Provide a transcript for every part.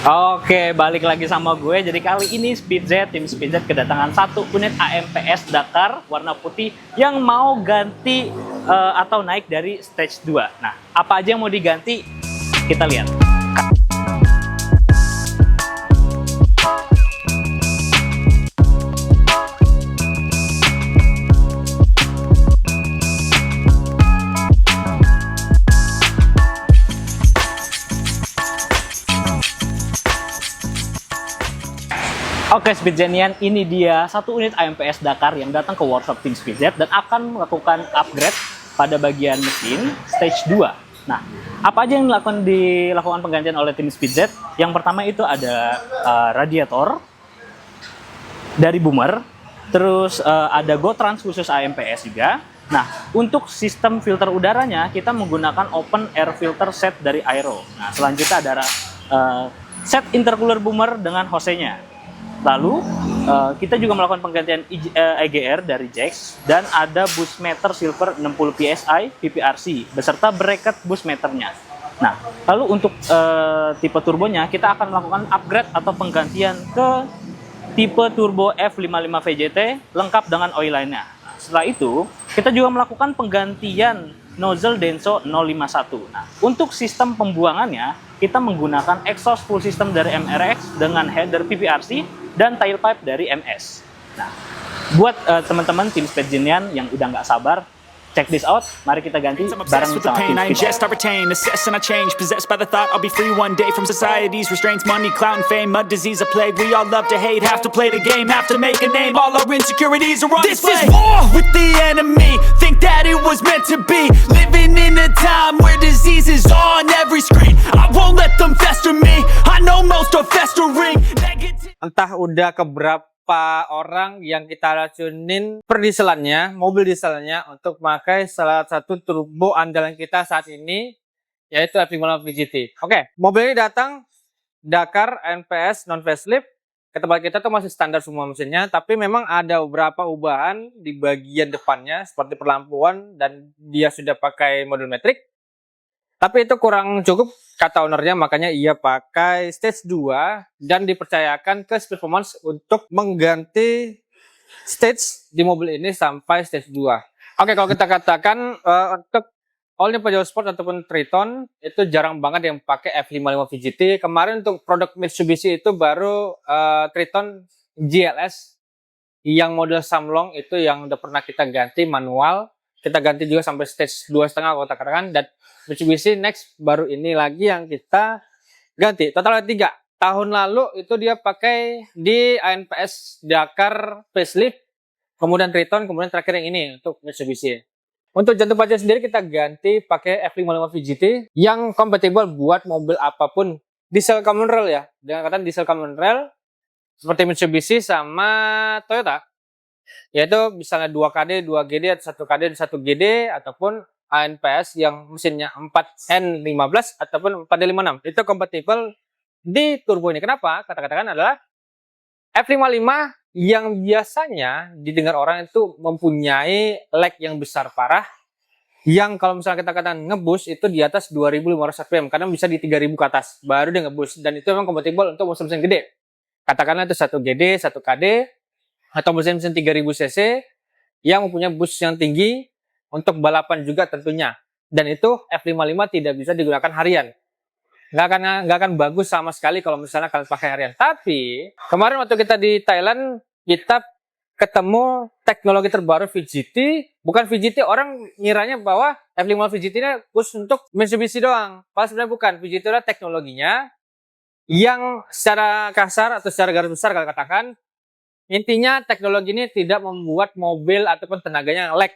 Oke, balik lagi sama gue. Jadi kali ini tim Speedz kedatangan satu unit AMPS Dakar warna putih yang mau ganti atau naik dari stage 2. Nah, apa aja yang mau diganti? Kita lihat. Oke, Speedzenian, ini dia satu unit AMPS Dakar yang datang ke workshop tim Speedz dan akan melakukan upgrade pada bagian mesin stage 2. Nah, apa aja yang dilakukan penggantian oleh tim Speedz? Yang pertama itu ada radiator dari Boomer, terus ada GoTrans khusus AMPS juga. Nah, untuk sistem filter udaranya kita menggunakan open air filter set dari Aero. Nah, selanjutnya ada set intercooler Boomer dengan hose-nya. Lalu kita juga melakukan penggantian EGR dari Jax dan ada boost meter silver 60 PSI PPRC beserta bracket boost meternya. Nah, lalu untuk tipe turbonya kita akan melakukan upgrade atau penggantian ke tipe turbo F55 VJT lengkap dengan oil line-nya. Nah, setelah itu kita juga melakukan penggantian nozzle Denso 051. Nah, untuk sistem pembuangannya kita menggunakan exhaust full system dari MRX dengan header PPRC dan tailpipe dari MS. Nah, buat teman-teman tim Speedzenian yang udah nggak sabar, check this out. Mari kita ganti bareng sama tim Speedz. I retain, assess and I change, possessed by the thought I'll be free one day from society's restraints, money, clout, and fame, a disease, a plague. We all love to hate, have to play the game, have to make a name. All our insecurities are on display. This is war with the enemy. Think that it was meant to be. Living in a time where disease is on every screen. I won't let them fester me. I know most are festering. Entah udah keberapa orang yang kita racunin perdieselannya, mobil dieselnya untuk memakai salah satu turbo andalan kita saat ini, yaitu F55 VGT. Oke, mobil ini datang Dakar AMPS non facelift. Ketebal kita tuh masih standar semua mesinnya, tapi memang ada beberapa ubahan di bagian depannya seperti perlampuan dan dia sudah pakai modul metrik. Tapi itu kurang cukup kata ownernya, makanya ia pakai stage 2 dan dipercayakan ke Speed Performance untuk mengganti stage di mobil ini sampai stage 2. Oke, kalau kita katakan untuk all new Pajero Sport ataupun Triton itu jarang banget yang pakai F55 VGT. Kemarin untuk produk Mitsubishi itu baru Triton GLS yang model Samlong itu yang udah pernah kita ganti manual. Kita ganti juga sampai stage 2,5 kalau kita katakan, dan Mitsubishi next baru ini lagi yang kita ganti. Total ada 3. Tahun lalu itu dia pakai di AMPS Dakar facelift, kemudian Triton, kemudian terakhir yang ini untuk Mitsubishi. Untuk jantung paja sendiri kita ganti pakai F55 VGT yang kompatibel buat mobil apapun. Diesel common rail ya, dengan kata diesel common rail seperti Mitsubishi sama Toyota. Yaitu misalnya 2KD, 2GD, 1KD, 1GD, ataupun AMPS yang mesinnya 4N15 ataupun 4D56. Itu kompatibel di turbo ini. Kenapa? Kata-katakan adalah F55 yang biasanya didengar orang itu mempunyai lag yang besar parah. Yang kalau misalnya kita katakan ngebus itu di atas 2500 rpm. Karena bisa di 3000 ke atas. Baru dia ngebus. Dan itu memang kompatibel untuk mesin-mesin gede. Katakanlah itu 1GD, 1KD, atau mesin-mesin 3000 cc yang mempunyai boost yang tinggi untuk balapan juga tentunya. Dan itu F55 tidak bisa digunakan harian. Nggak akan bagus sama sekali kalau misalnya kalian pakai harian. Tapi kemarin waktu kita di Thailand kita ketemu teknologi terbaru VGT. Bukan VGT, orang ngiranya bahwa F55 VGT ini khusus untuk Mitsubishi doang. Padahal sebenarnya bukan. VGT adalah teknologinya yang secara kasar atau secara garis besar kalau katakan, intinya teknologi ini tidak membuat mobil ataupun tenaganya lag.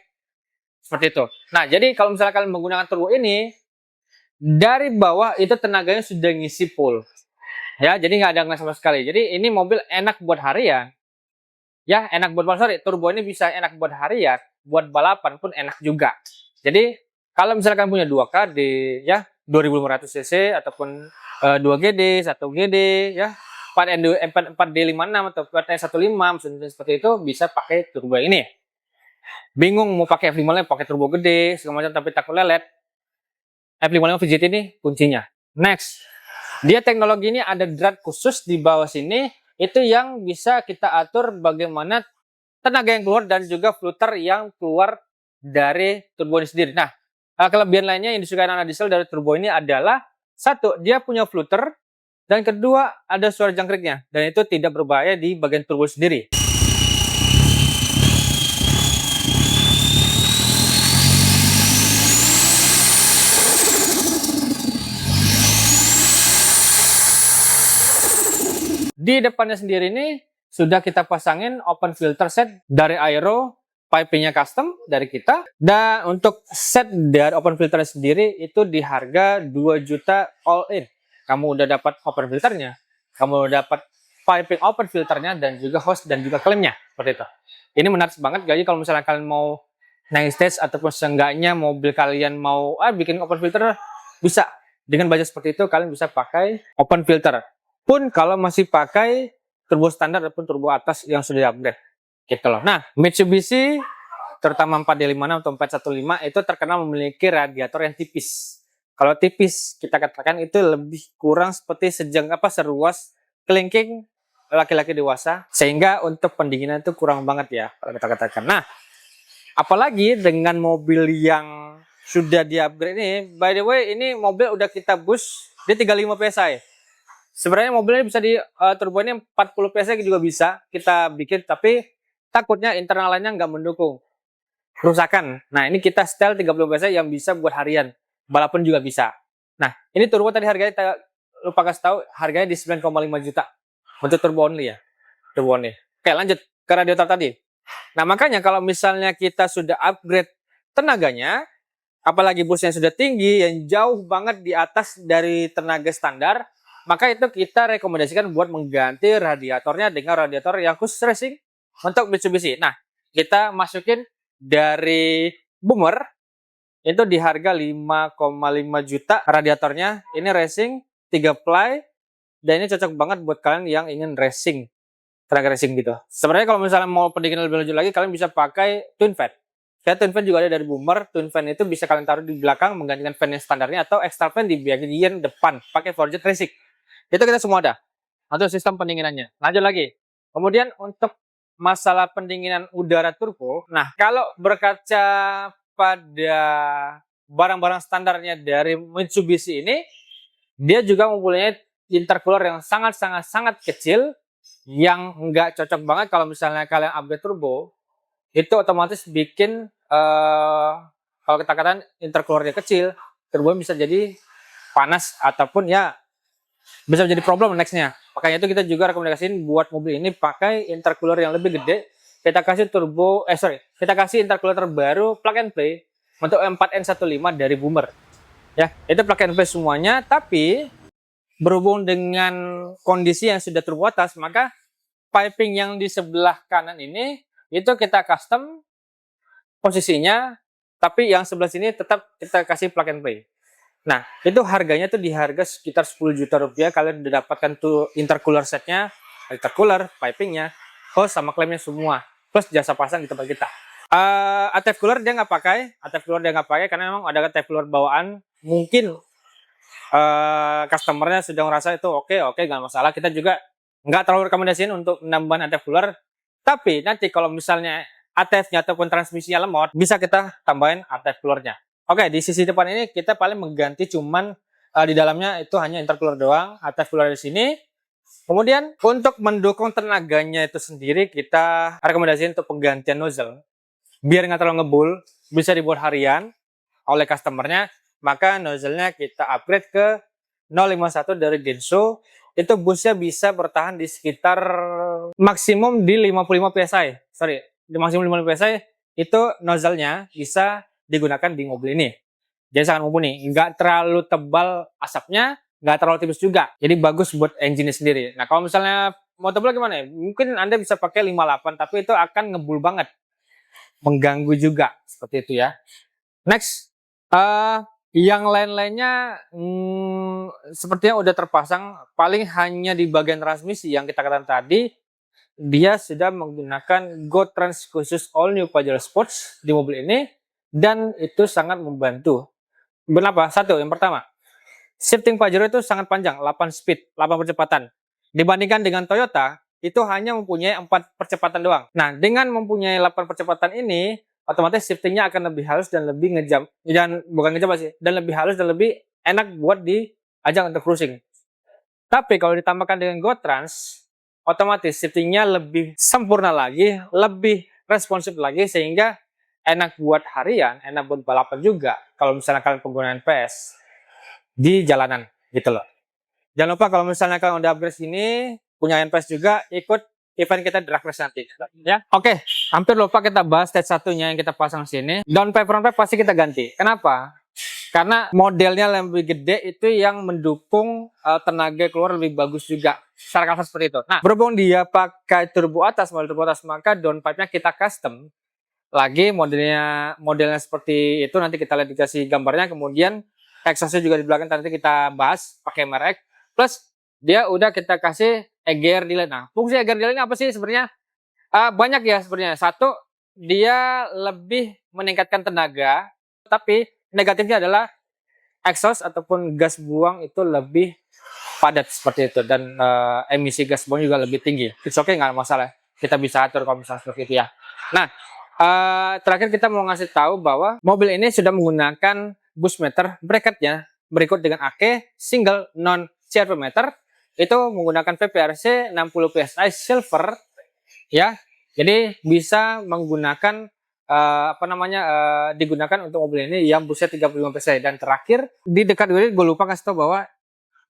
Seperti itu. Nah, jadi kalau misalnya kalian menggunakan turbo ini, dari bawah itu tenaganya sudah ngisi full. Ya, jadi nggak ada ngelas sama sekali. Jadi ini mobil enak buat harian. Ya, enak buat balapan. Turbo ini bisa enak buat harian, buat balapan pun enak juga. Jadi, kalau misalkan punya 2KD, ya, 2500 cc ataupun 2GD, 1GD, ya, 4D56 atau 4D15 mesin seperti itu bisa pakai turbo ini. Bingung mau pakai F55 pakai turbo gede segala macam tapi takut lelet, F55 VGT ini kuncinya. Next, Dia teknologi ini ada drat khusus di bawah sini, itu yang bisa kita atur bagaimana tenaga yang keluar dan juga flutter yang keluar dari turbo ini sendiri. Nah, kelebihan lainnya yang disukai anak diesel dari turbo ini adalah satu, dia punya flutter, dan kedua ada suara jangkriknya, dan itu tidak berbahaya di bagian turbo sendiri. Di depannya sendiri ini sudah kita pasangin open filter set dari Aero, pipingnya custom dari kita. Dan untuk set dari open filter sendiri itu di harga 2 juta all in. Kamu udah dapat open filternya, kamu udah dapat piping open filternya, dan juga hose dan juga klaimnya seperti itu. Ini menarik banget, jadi kalau misalnya kalian mau naik stage ataupun seenggaknya mobil kalian mau bikin open filter, bisa dengan budget seperti itu kalian bisa pakai open filter. Pun kalau masih pakai turbo standar ataupun turbo atas yang sudah di-upgrade gitu loh. Nah, Mitsubishi terutama 4D56 atau 415 itu terkenal memiliki radiator yang tipis. Kalau tipis kita katakan itu lebih kurang seperti seruas kelingking laki-laki dewasa, sehingga untuk pendinginan itu kurang banget ya kalau kita katakan. Nah, apalagi dengan mobil yang sudah di-upgrade ini, by the way ini mobil udah kita boost di 35 PSI. Sebenarnya mobilnya bisa di turbo ini 40 PSI juga bisa kita bikin, tapi takutnya internal lainnya nggak mendukung, kerusakan. Nah, ini kita setel 30 PSI yang bisa buat harian, balapan juga bisa. Nah, ini turbo tadi harganya kita lupa kasih tahu, harganya di 9,5 juta untuk turbo only ya, turbo only. Oke, lanjut ke radiator tadi. Nah, makanya kalau misalnya kita sudah upgrade tenaganya, apalagi busnya sudah tinggi yang jauh banget di atas dari tenaga standar, maka itu kita rekomendasikan buat mengganti radiatornya dengan radiator yang khusus racing untuk Mitsubishi. Nah, kita masukin dari Boomer itu di harga 5,5 juta radiatornya. Ini racing 3 ply, dan ini cocok banget buat kalian yang ingin racing, tenaga racing gitu. Sebenarnya kalau misalnya mau pendinginan lebih lanjut lagi, kalian bisa pakai twin fan. Kayak twin fan juga ada dari Boomer. Twin fan itu bisa kalian taruh di belakang menggantikan fan yang standarnya, atau extra fan di bagian depan pakai Forged Racing. Itu kita semua ada untuk sistem pendinginannya. Lanjut lagi. Kemudian untuk masalah pendinginan udara turbo, nah kalau berkaca pada barang-barang standarnya dari Mitsubishi ini, dia juga mempunyai intercooler yang sangat kecil, yang nggak cocok banget kalau misalnya kalian upgrade turbo. Itu otomatis bikin kalau kita katakan intercoolernya kecil, turbo bisa jadi panas ataupun ya bisa menjadi problem nextnya. Makanya itu kita juga rekomendasiin buat mobil ini pakai intercooler yang lebih gede. Kita kasih kita kasih intercooler terbaru plug and play untuk 4N15 dari Boomer. Ya, itu plug and play semuanya, tapi berhubung dengan kondisi yang sudah turbo atas, maka piping yang di sebelah kanan ini itu kita custom posisinya, tapi yang sebelah sini tetap kita kasih plug and play. Nah, itu harganya tuh di harga sekitar 10 juta rupiah. Kalian udah dapatkan tuh intercooler setnya, intercooler, pipingnya, hose sama klaimnya semua, plus jasa pasang di tempat kita. ATF cooler dia nggak pakai, karena memang ada ATF cooler bawaan. Mungkin customernya sudah ngerasa itu oke, nggak masalah. Kita juga nggak terlalu rekomendasiin untuk menambah ATF cooler. Tapi nanti kalau misalnya ATF-nya ataupun transmisinya lemot, bisa kita tambahin ATF coolernya. Oke, di sisi depan ini kita paling mengganti cuman di dalamnya itu hanya intercooler doang, ATF cooler di sini. Kemudian untuk mendukung tenaganya itu sendiri, kita rekomendasiin untuk penggantian nozzle. Biar nggak terlalu ngebul, bisa dibuat harian oleh customernya, maka nozzle-nya kita upgrade ke 051 dari Denso. Itu busnya bisa bertahan di sekitar maksimum di 55 PSI. Di maksimum 55 PSI itu nozzle-nya bisa digunakan di mobil ini. Jadi sangat mumpuni, nggak terlalu tebal asapnya, nggak terlalu tipis juga. Jadi bagus buat engine sendiri. Nah, kalau misalnya mau tebal gimana ya? Mungkin Anda bisa pakai 58, tapi itu akan ngebul banget. Mengganggu juga, seperti itu ya. Next, yang lain-lainnya sepertinya udah terpasang, paling hanya di bagian transmisi yang kita katakan tadi, dia sudah menggunakan GoTrans khusus All New Pajero Sports di mobil ini. Dan itu sangat membantu. Kenapa? Satu, yang pertama, shifting Pajero itu sangat panjang, 8 speed, 8 percepatan. Dibandingkan dengan Toyota, itu hanya mempunyai 4 percepatan doang. Nah, dengan mempunyai 8 percepatan ini, otomatis shiftingnya akan lebih halus dan lebih ngejam. Bukan ngejam sih, dan lebih halus dan lebih enak buat diajak untuk cruising. Tapi kalau ditambahkan dengan GoTrans, otomatis shiftingnya lebih sempurna lagi, lebih responsif lagi, sehingga enak buat harian, enak buat balapan juga. Kalau misalnya kalian penggunaan PS di jalanan, gitu loh. Jangan lupa kalau misalnya kalian udah upgrade sini, punya NPS juga, ikut event kita drag race nanti. Ya, oke. Hampir lupa kita bahas stage satunya yang kita pasang sini. Down pipe, front pipe pasti kita ganti. Kenapa? Karena modelnya lebih gede itu yang mendukung tenaga keluar lebih bagus juga. Secara kasar seperti itu. Nah, berhubung dia pakai turbo atas, model turbo atas, maka down pipe-nya kita custom. Lagi modelnya seperti itu, nanti kita lihat dikasih gambarnya. Kemudian exhaust-nya juga di belakang nanti kita bahas pakai merek. Plus dia udah kita kasih EGR delay. Nah, fungsi EGR delay ini apa sih sebenarnya? Banyak ya sebenarnya. Satu, dia lebih meningkatkan tenaga, tapi negatifnya adalah exhaust ataupun gas buang itu lebih padat seperti itu, dan emisi gas buang juga lebih tinggi. It's okay, nggak masalah. Kita bisa atur kalau misalnya seperti itu ya. Nah, terakhir kita mau ngasih tahu bahwa mobil ini sudah menggunakan boost meter bracketnya berikut dengan AK single non CRP meter, itu menggunakan VPRC 60 PSI silver ya. Jadi bisa menggunakan digunakan untuk mobil ini yang busnya 35 PSI. Dan terakhir di dekat ini gue lupa kasih tahu bahwa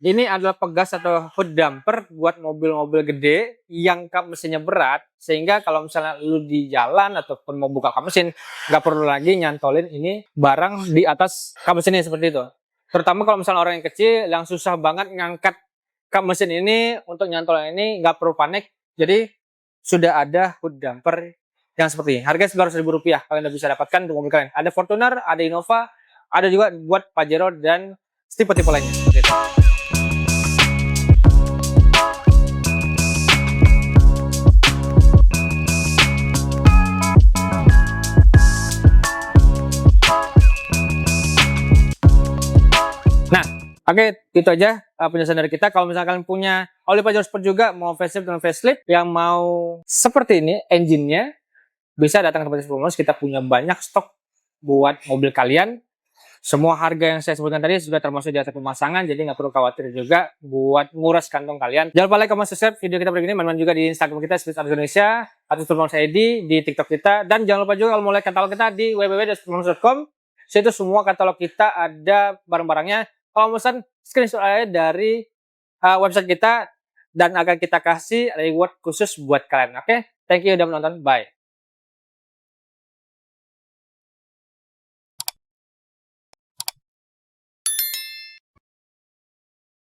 ini adalah pegas atau hood damper buat mobil-mobil gede yang kap mesinnya berat, sehingga kalau misalnya lu di jalan ataupun mau buka kap mesin nggak perlu lagi nyantolin ini barang di atas kap mesinnya seperti itu. Terutama kalau misalnya orang yang kecil yang susah banget ngangkat kap mesin ini, untuk nyantol ini nggak perlu panik. Jadi sudah ada hood damper yang seperti ini. Harga Rp900.000 kalian udah bisa dapatkan untuk mobil kalian. Ada Fortuner, ada Innova, ada juga buat Pajero dan tipe-tipe lainnya. Seperti itu. Nah, oke, itu aja penjelasan dari kita. Kalau misalkan kalian punya oli Pajero Sport juga, mau facelift dan facelift yang mau seperti ini engine-nya, bisa datang ke tempat Sport Motors. Kita punya banyak stok buat mobil kalian. Semua harga yang saya sebutkan tadi sudah termasuk jasa pemasangan, jadi nggak perlu khawatir juga buat nguras kantong kalian. Jangan lupa like, comment, subscribe video kita berikut ini, teman-teman juga di Instagram kita Speed Indonesia atau Sport Motors ID, di TikTok kita, dan jangan lupa juga kalau mau lihat katalog kita di www.sportmotors.com. Situ semua katalog kita ada barang-barangnya. Kalau pesan screenshot aja dari website kita dan akan kita kasih reward khusus buat kalian. Oke? Thank you udah menonton. Bye.